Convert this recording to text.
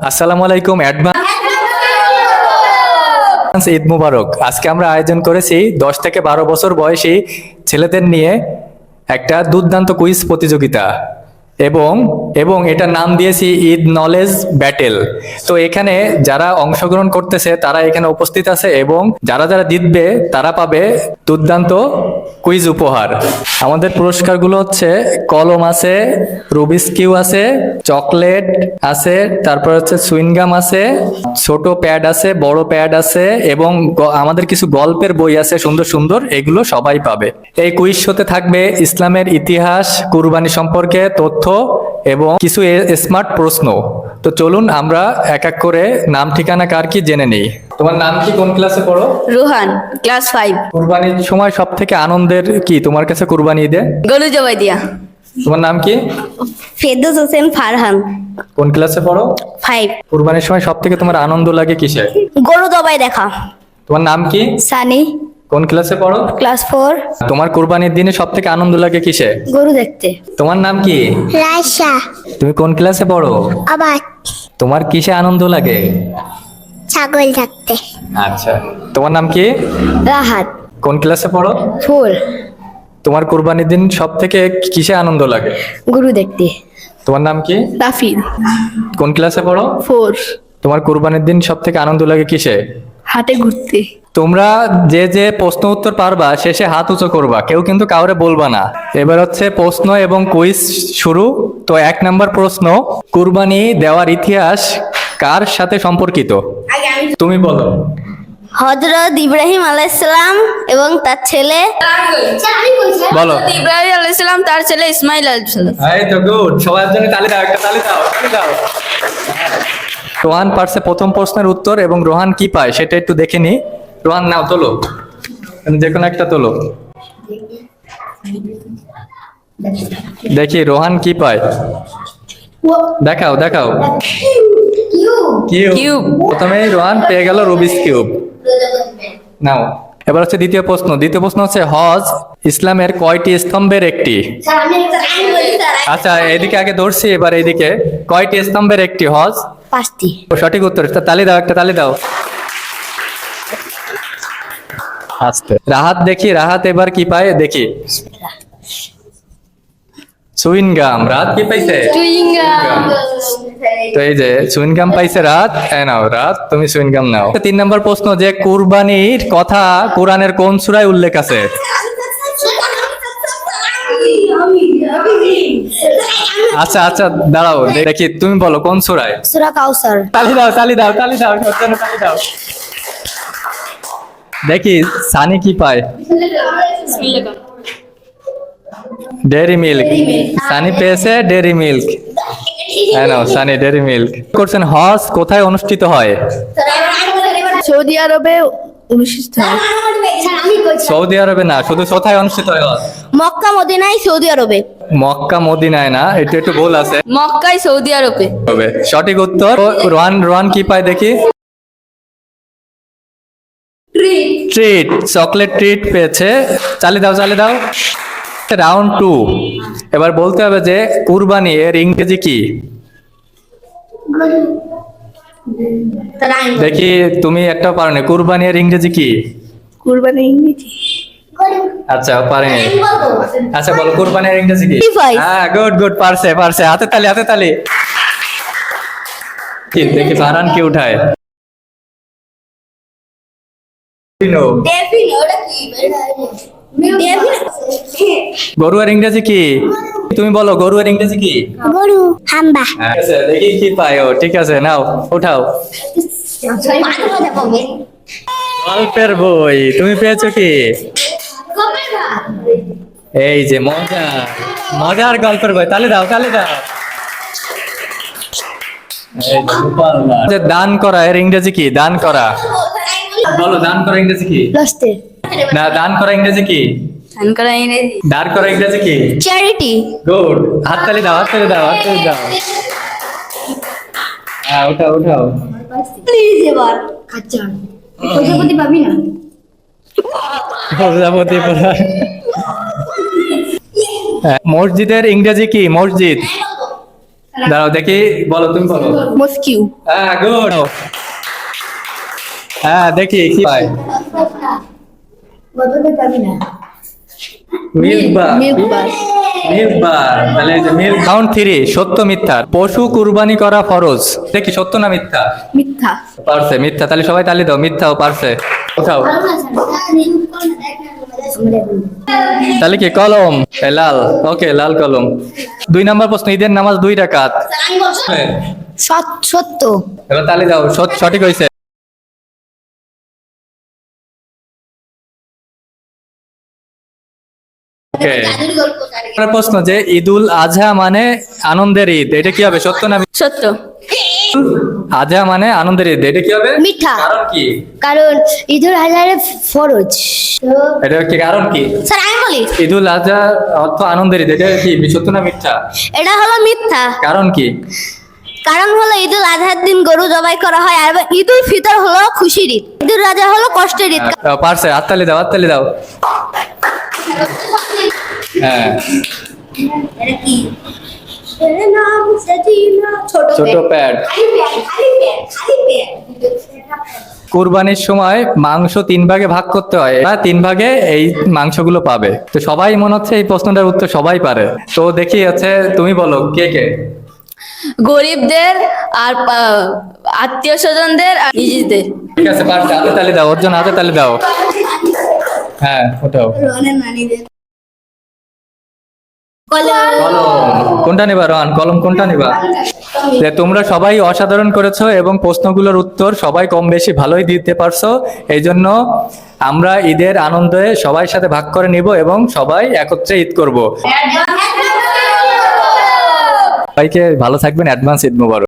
আসসালামু আলাইকুম, অ্যাডভান্স ঈদ মুবারক। আজকে আমরা আয়োজন করেছি 10 থেকে 12 বছর বয়সী ছেলেদের নিয়ে একটা দুর্দান্ত কুইজ প্রতিযোগিতা এবং এবং এটার নাম দিয়েছি ঈদ নলেজ ব্যাটেল। তো এখানে যারা অংশগ্রহণ করতেছে তারা এখানে উপস্থিত আছে এবং যারা যারা জিতবে তারা পাবে দুর্দান্ত কুইজ উপহার। আমাদের পুরস্কারগুলো হচ্ছে কলম আছে, রুবিক্স কিউ আছে, চকলেট আছে, তারপর হচ্ছে সুইনগাম আছে, ছোট প্যাড আছে, বড় প্যাড আছে এবং আমাদের কিছু গল্পের বই আছে সুন্দর সুন্দর, এগুলো সবাই পাবে। এই কুইজ শোতে থাকবে ইসলামের ইতিহাস, কুরবানি সম্পর্কে তথ্য এবং কিছু স্মার্ট প্রশ্ন। তো চলুন আমরা এক এক করে নাম ঠিকানা কার কি জেনে নেই। তোমার নাম কি, কোন ক্লাসে পড়ো? রোহান, ক্লাস 5। কুরবানির সময় সব থেকে আনন্দের কি তোমার কাছে কুরবানি ঈদে? গরু জবাই দিয়া। তোমার নাম কি? ফেরদৌস হোসেন ফারহান, কোন ক্লাসে পড়ো? 5। কুরবানির সময় সব থেকে তোমার আনন্দ লাগে কিসে? গরু জবাই দেখা। তোমার নাম কি? সানি, কোন ক্লাসে পড়ো? ক্লাস 4। তোমার কুরবানির দিনে সব থেকে আনন্দ লাগে কিসে? গরু দেখতে। তোমার নাম কি? রাশা তুমি কোন ক্লাসে পড়ো? আবার তোমার কিসে আনন্দ লাগে? ছাগল থাকতে। আচ্ছা, তোমার নাম কি? রাহাত, কোন ক্লাসে পড়ো? 4। তোমার কুরবানির দিন সব থেকে কিসে আনন্দ লাগে? গরু দেখতে। তোমার নাম কি? রাফিদ, কোন ক্লাসে পড়ো? 4। তোমার কুরবানির দিন সব থেকে আনন্দ লাগে কিসে? হাটে ঘুরতে। তোমরা যে যে প্রশ্ন উত্তর পারবা শেষে হাত উঁচু করবা, কেউ কিন্তু কাউরে বলবা না। এবার হচ্ছে প্রশ্ন এবং কুইজ শুরু। তো 1 নম্বর প্রশ্ন, কুরবানি দেওয়ার ইতিহাস কার সাথে সম্পর্কিত? তুমি বলো। হযরত ইব্রাহিম আলাইহিস সালাম এবং তার ছেলে। বলো। ইব্রাহিম আলাইহিস সালাম তার ছেলে ইসমাইল আলাইহিস সালাম। এই তো গুড, সবার জন্য তালি দাও, একটা তালি দাও, তালি দাও। রোহান পারছে প্রথম প্রশ্নের উত্তর এবং রোহান কি পায় সেটা একটু দেখে নি। রোহান নাও, তোলো, যে কোনো একটা তোলো, দেখি রোহান কি পায়। দেখাও দেখাও। কিউব। প্রথমেই রোহান পেয়ে গেল রুবিক্স কিউব। নাও, এবার হচ্ছে দ্বিতীয় প্রশ্ন। দ্বিতীয় প্রশ্ন হচ্ছে হজ ইসলামের কয়টি স্তম্ভের একটি? আচ্ছা, এদিকে আগে ধরছি, এবার এইদিকে কয়টি স্তম্ভের একটি হজ? 5টি। সঠিক উত্তর। তালি দাও, একটা তালি দাও। আস্তে। রাহাত, দেখি রাহাত এবার কি পায় দেখি। সুইনগাম। রাহাত কি পাইছে? তো এই যে সুইনগাম পাইছে রাত। নাও রাত, তুমি সুইনগাম নাও। 3 নম্বর প্রশ্ন, যে কুরবানির কথা কোরআনের কোন সূরায় উল্লেখ আছে? আচ্ছা আচ্ছা, দাঁড়াও দেখি, তুমি বলো কোন সূরায়? সূরা কাউসার। তালি দাও, তালি দাও, তালি দাও, তালি দাও। দেখি সানি কি পায়। Dairy milk. সানি পেয়েছে ডেয়ারি মিল্ক। হ্যাঁ নাও সানি, ডেয়ারি মিল্ক। করছেন, হজ কোথায় অনুষ্ঠিত হয়? সৌদি আরবে অনুষ্ঠিত হয়। সৌদি আরবে না, শুধু কোথায় অনুষ্ঠিত হয় হজ? মক্কা মদিনায় সৌদি আরবে। মক্কা মদিনায় না, এটা একটু ভুল আছে। মক্কায় সৌদি আরবে। হবে সঠিক উত্তর। রোহান, রোহান কি পায় দেখি? ট্রিট, চকলেট ট্রিট পেয়েছে। চালি দাও, চালি দাও। রাউন্ড 2। এবার বলতে হবে যে কুরবানি এর ইংরেজি কি? দেখি তুমি একটা পারো না, কুরবানি এর ইংরেজি কি? কুরবানি ইংরেজি। আচ্ছা পারেনি। আচ্ছা বলো, কুরবানি এর ইংরেজি কি? Sacrifice. হ্যাঁ গুড গুড, পারছে পারছে। হাতে তালি, হাতে তালি। কি দেখি ফারহান কি উঠায়। গরুয়ার ইংরেজি কি? তুমি বলো, গরুয়ার ইংরেজি কি? গরু হাম্বা। আচ্ছা দেখি কি পায় ও। ঠিক আছে, নাও উঠাও। গল্পের বই। তুমি পেয়েছো কি? এই যে মজা, মজার গল্পের বই। তালি দাও, তালি দাও। এই যে গোপালদা। যে দান করা এর ইংরেজি কি? দান করা। বলো, দান করা ইংরেজি কি? লাস্টে। না, দান করা ইংরেজি কি? দান করা ইংরেজি। দান করা ইংরেজি কি? চ্যারিটি। গুড। হাততালি দাও, হাততালি দাও, হাততালি দাও। হ্যাঁ উঠাও, উঠাও। প্লিজ এবার আচ্ছা প্রজাপতি পাবি না। প্রজাপতি পড়া। মসজিদের ইংরেজি কি? মসজিদ। দাঁড়াও দেখি, বলো তুমি বলো। মস্কিউ। হ্যাঁ গুড। হ্যাঁ দেখি কি হয়। মিল্কবার। মিল্কবার, তাহলে এই যে মিল্ক। কাউন্ট 3, সত্য মিথ্যা। পশু কুরবানি করা ফরজ, দেখি সত্য না মিথ্যা? মিথ্যা। পারছে, মিথ্যা। তাহলে সবাই তালি দাও, মিথ্যাও পারছে। কোথাও তাহলে কি কলম? লাল। ওকে, লাল কলম। 2 নম্বর প্রশ্ন, ঈদের নামাজ 2 রাকাত। সত্য। এবার তালি দাও, সঠিক হয়েছে। Okay. এবার প্রশ্ন যে ঈদুল আজহা মানে আনন্দের ঈদ, এটা কি হবে, সত্য না মিথ্যা? সত্য। আজহা মানে আনন্দের ঈদ, এটা কি হবে? মিথ্যা। কারণ কি? কারণ ঈদুল আজহার ফরজ। এটা কি কারণ কি? স্যার আমি বলি, ঈদুল আজহা অর্থ আনন্দের ঈদ, এটা কি সত্য না মিথ্যা? এটা হলো মিথ্যা। কারণ কি? কারণ হলো ঈদুল আজহার দিন গরু জবাই করা হয়, আর ঈদুল ফিতর হলো খুশির ঈদ, ঈদুল আজহা হলো কষ্টের ঈদ। পারছে, হাততালি দাও, হাততালি দাও। হ্যাঁ, ছোট প্যাড। কুরবানির সময় মাংস 3 ভাগে ভাগ করতে হয়, 3 ভাগে এই মাংসগুলো পাবে। তো সবাই মনে হচ্ছে এই প্রশ্নটার উত্তর সবাই পারে। তো দেখি হচ্ছে তুমি বলো কে কে। গরিবদের আর আত্মীয় স্বজনদের আর নিজেদের। ঠিক আছে, পারছে, হাতে তালি দাও, ওর জন্য হাতে তালি দাও। হ্যাঁ, ওটাও। কলম কোনটা নিবা রন? কলম কোনটা নিবা? যে তোমরা সবাই অসাধারণ করেছো এবং প্রশ্নগুলোর উত্তর সবাই কম বেশি ভালোই দিতে পারছো। এই জন্য আমরা ঈদের আনন্দে সবাই সাথে ভাগ করে নিব এবং সবাই একত্রে ঈদ করব। সবাইকে ভালো থাকবেন, অ্যাডভান্স ঈদ মোবারক।